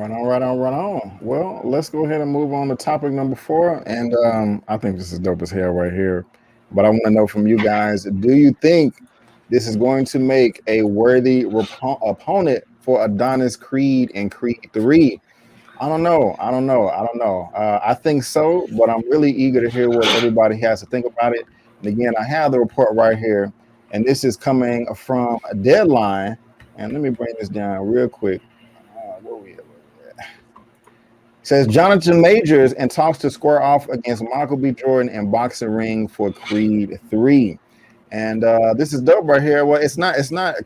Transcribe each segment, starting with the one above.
Right on, right on, right on. Well, let's go ahead and move on to topic number 4. And I think this is dope as hell right here. But I want to know from you guys, do you think this is going to make a worthy opponent for Adonis Creed and Creed 3? I don't know. I think so, but I'm really eager to hear what everybody has to think about it. And again, I have the report right here, and this is coming from a Deadline. And let me bring this down real quick. Where we at? Says Jonathan Majors and talks to square off against Michael B. Jordan in boxing ring for Creed 3. And this is dope right here. Well, it's not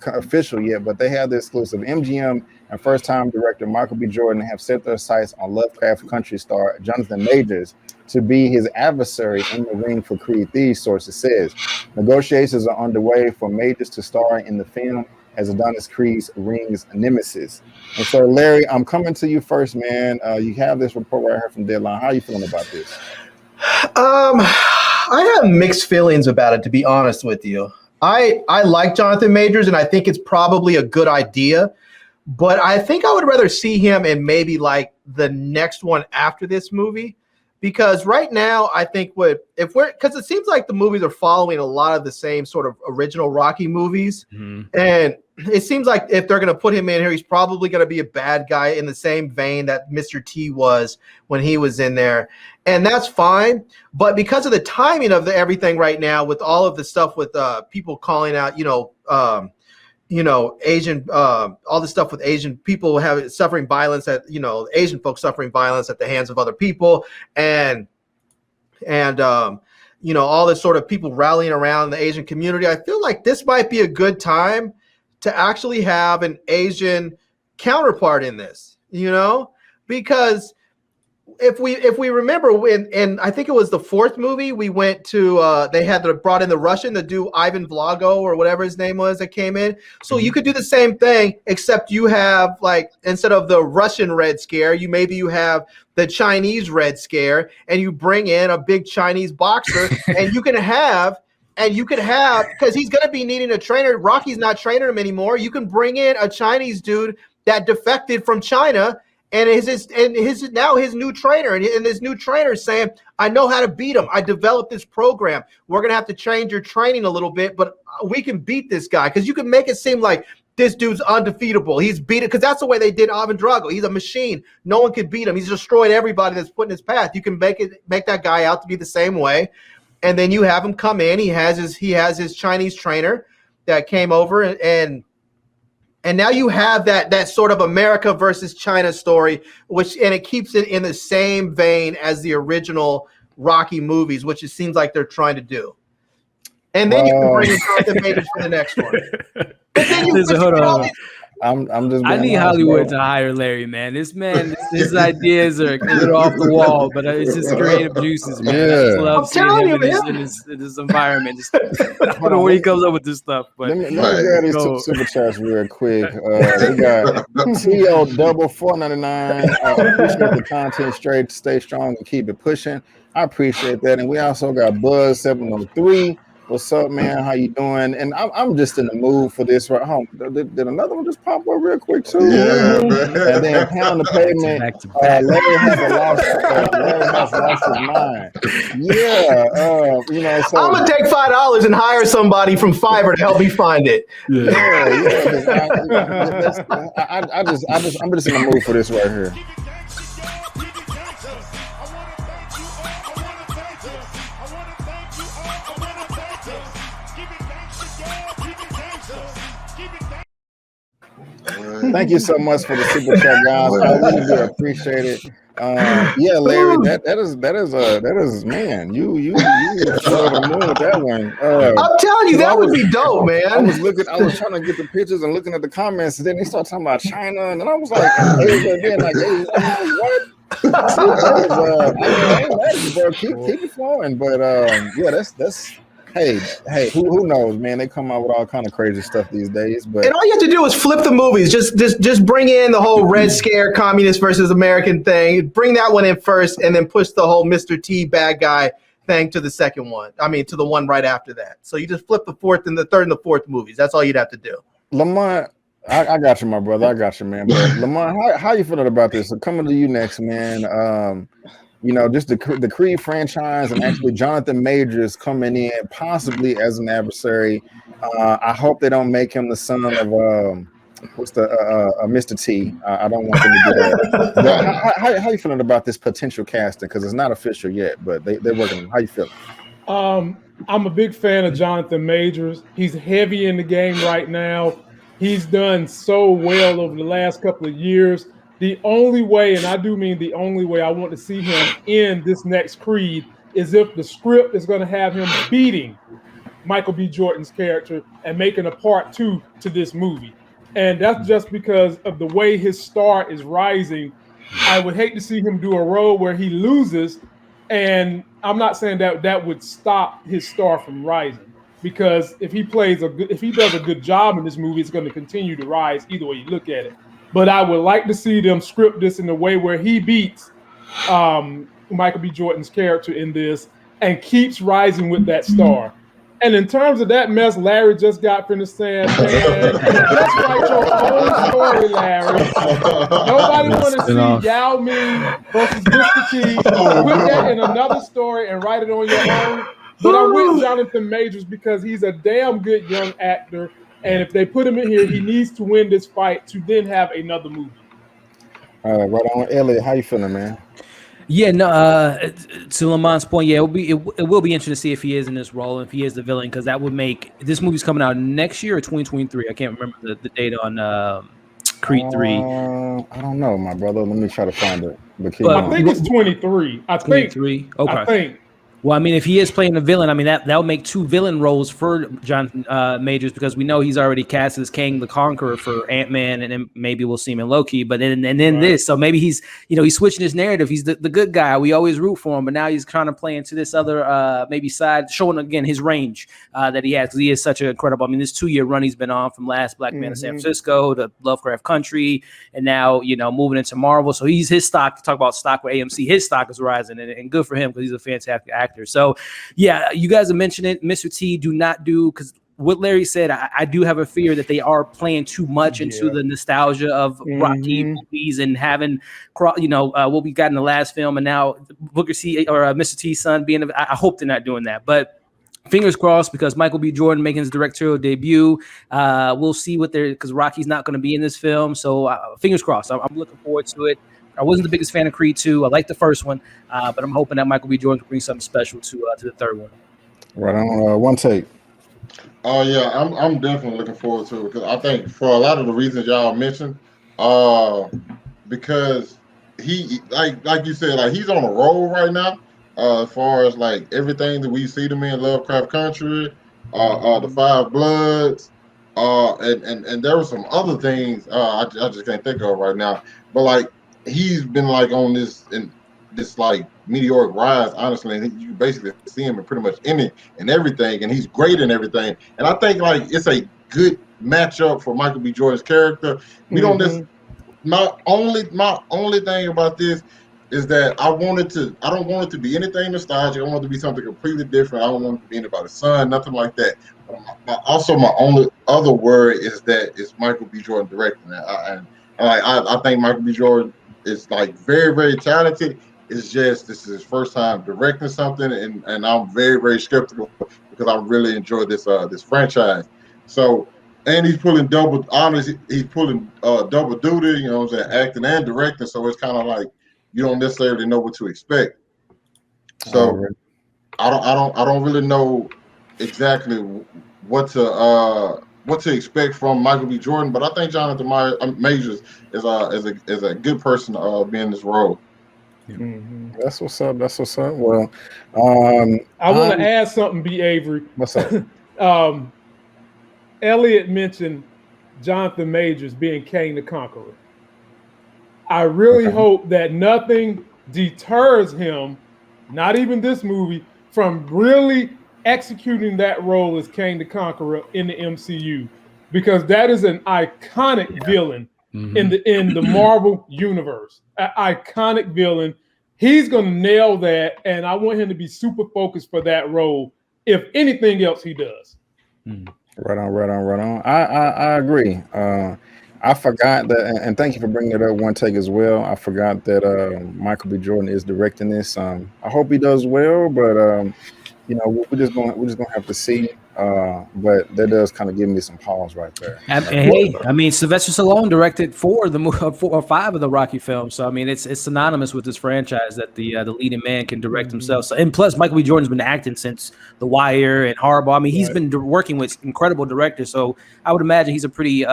official yet, but they have the exclusive. MGM and first-time director Michael B. Jordan have set their sights on Lovecraft Country star Jonathan Majors to be his adversary in the ring for Creed 3, sources says. Negotiations are underway for Majors to star in the film as Adonis Creed's ring's nemesis. And so, Larry, I'm coming to you first, man. You have this report right here from Deadline. How are you feeling about this? I have mixed feelings about it, to be honest with you. I like Jonathan Majors, and I think it's probably a good idea. But I think I would rather see him in maybe like the next one after this movie. Because right now, I think because it seems like the movies are following a lot of the same sort of original Rocky movies. Mm-hmm. And it seems like if they're going to put him in here, he's probably going to be a bad guy in the same vein that Mr. T was when he was in there. And that's fine. But because of the timing of everything right now, with all of the stuff with people calling out, Asian, all this stuff with Asian people suffering violence Asian folks suffering violence at the hands of other people, and all this sort of people rallying around the Asian community. I feel like this might be a good time to actually have an Asian counterpart in this, because if we remember when I think it was the 4th movie, we went to they had brought in the Russian to do Ivan Vlago or whatever his name was that came in. So you could do the same thing, except you have instead of the Russian Red Scare, you have the Chinese Red Scare, and you bring in a big Chinese boxer, and you could have, because he's going to be needing a trainer. Rocky's not training him anymore. You can bring in a Chinese dude that defected from China. And his new trainer, and his new trainer is saying, I know how to beat him. I developed this program. We're going to have to change your training a little bit, but we can beat this guy. Because you can make it seem like this dude's undefeatable. He's beaten, because that's the way they did Ivan Drago. He's a machine. No one could beat him. He's destroyed everybody that's put in his path. You can make that guy out to be the same way. And then you have him come in. He has his Chinese trainer that came over, and now you have that sort of America versus China story, and it keeps it in the same vein as the original Rocky movies, which it seems like they're trying to do. And then you can bring in Jonathan Majors for the next one. But then hold on. I'm just. I need Hollywood to hire Larry, man. This man, his ideas are a little off the wall, but it's his creative juices, man. Yeah. I just love seeing him in this environment. I don't know where he comes up with this stuff, but let me grab these super chats real quick. We got TO double 499. Appreciate the content, stay strong and keep it pushing. I appreciate that, and we also got Buzz 703. What's up, man? How you doing? And I'm just in the mood for this right home. Did another one just pop up real quick too? Yeah, and then Pound the Pavement. Larry has lost his mind. Yeah, so I'm gonna take $5 and hire somebody from Fiverr to help me find it. I'm just in the mood for this right here. Thank you so much for the super chat, guys. I really do appreciate it. Larry, that is man. You over the moon with that one. I'm telling you, that would be dope, man. I was trying to get the pictures and looking at the comments, and then they started talking about China, and then I was like, what? Bro, keep it flowing. But that's. Hey, who knows, man? They come out with all kind of crazy stuff these days. But and all you have to do is flip the movies. Just bring in the whole Red Scare, communist versus American thing. Bring that one in first, and then push the whole Mr. T bad guy thing to the second one. I mean, to the one right after that. So you just flip the third and the fourth movies. That's all you'd have to do. Lamont, I got you, my brother. I got you, man. But Lamont, how you feeling about this? So coming to you next, man. Just the Creed franchise and actually Jonathan Majors coming in possibly as an adversary. I hope they don't make him the son of Mr. T. I don't want them to do that. But how you feeling about this potential casting? Because it's not official yet, but they're working on it. How you feeling? I'm a big fan of Jonathan Majors. He's heavy in the game right now. He's done so well over the last couple of years. The only way, and I do mean the only way, I want to see him in this next Creed is if the script is going to have him beating Michael B. Jordan's character and making a part 2 to this movie. And that's just because of the way his star is rising. I would hate to see him do a role where he loses. And I'm not saying that would stop his star from rising, because if he does a good job in this movie, it's going to continue to rise either way you look at it. But I would like to see them script this in a way where he beats Michael B. Jordan's character in this and keeps rising with that star. And in terms of that mess Larry just got finished saying, man, just write your own story, Larry. Nobody want to see Yao Ming versus Mr. T. Put that in another story and write it on your own. But I'm with Jonathan Majors because he's a damn good young actor. And if they put him in here, he needs to win this fight to then have another movie. All right, right on. Elliot, how you feeling, man? Yeah, no. To Lamont's point, yeah, it will be interesting to see if he is in this role, if he is the villain, because that would make this movie's coming out next year or 2023. I can't remember the date on Creed 3. I don't know, my brother. Let me try to find it. But I think it's 23. I think 23. Okay. I think. Well, I mean, if he is playing a villain, I mean that would make 2 villain roles for Jonathan Majors, because we know he's already cast as Kang the Conqueror for Ant-Man, and then maybe we'll see him in Loki. But then this, so maybe he's switching his narrative. He's the good guy. We always root for him, but now he's trying to play into this other maybe side, showing again his range that he has, because he is such an incredible. I mean, this 2-year run he's been on, from Last Black Man in San Francisco to Lovecraft Country, and now moving into Marvel. So his stock, talk about stock with AMC, his stock is rising, and good for him because he's a fantastic actor. So, yeah, you guys have mentioned it. Mr. T, do not do, because what Larry said, I do have a fear that they are playing too much into the nostalgia of Rocky movies and having, what we got in the last film, and now Booker T or Mr. T's son being. I hope they're not doing that, but fingers crossed, because Michael B. Jordan making his directorial debut. We'll see because Rocky's not going to be in this film, so fingers crossed. I'm looking forward to it. I wasn't the biggest fan of Creed 2. I liked the first one, but I'm hoping that Michael B. Jordan can bring something special to the third one. Right on. One take. Oh yeah, I'm definitely looking forward to it, because I think for a lot of the reasons y'all mentioned, because he like you said, like he's on a roll right now, as far as like everything that we see them in Lovecraft Country, the Five Bloods, and there were some other things I just can't think of right now, but like he's been like on this like meteoric rise, honestly, and you basically see him in pretty much any and everything, and he's great in everything. And I think like it's a good matchup for Michael B. Jordan's character. We don't just my only thing about this is that I don't want it to be anything nostalgic. I want it to be something completely different. I don't want it to be anybody's son, nothing like that. Also, my only other worry is that it's Michael B. Jordan directing it. I think Michael B. Jordan is like very, very talented. It's just this is his first time directing something, and I'm very, very skeptical because I really enjoy this franchise. So, and he's pulling double duty, you know what I'm saying, acting and directing. So it's kind of like you don't necessarily know what to expect. So I don't really know exactly what to expect from Michael B. Jordan, but I think Jonathan Majors is a good person to be in this role. That's what's up. Well, I want to add something, B. Avery. What's up? Elliot mentioned Jonathan Majors being Kang the Conqueror. I really hope that nothing deters him, not even this movie, from really executing that role as Kang the Conqueror in the MCU, because that is an iconic villain in the Marvel universe. An iconic villain. He's going to nail that, and I want him to be super focused for that role, if anything else he does. Right on, right on, right on. I agree. I forgot that, and thank you for bringing it up. One take as well. I forgot that Michael B. Jordan is directing this. I hope he does well, but we're just gonna have to see. But that does kind of give me some pause right there. And hey, I mean, Sylvester Stallone directed 4 or 5 of the Rocky films, so I mean, it's synonymous with this franchise that the leading man can direct himself. So, and plus, Michael B. Jordan's been acting since The Wire and Hardball. I mean, he's been working with incredible directors, so I would imagine he's a pretty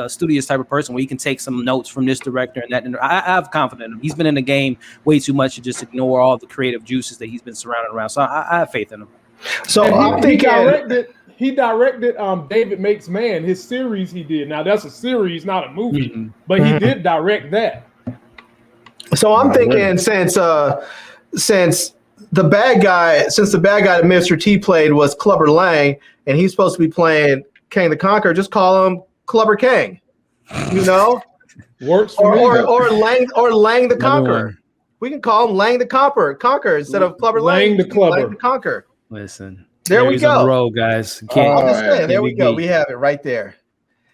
studious type of person where he can take some notes from this director and that. And I have confidence in him. He's been in the game way too much to just ignore all the creative juices that he's been surrounded around. So I have faith in him. So he directed David Makes Man, his series he did. Now that's a series, not a movie, but he did direct that. So I'm thinking since the bad guy that Mr. T played was Clubber Lang, and he's supposed to be playing Kang the Conqueror, just call him Clubber Kang. You know? Works for me. Or Lang the Conqueror. We can call him Lang the Conqueror instead of Clubber Lang. Lang the Clubber. Lang the Conqueror. Listen, there we go. On the road, guys. I'm just saying, there we go. We have it right there.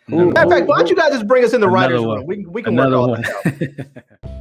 Matter of fact, why don't you guys just bring us in the writer's room? We can work all that out.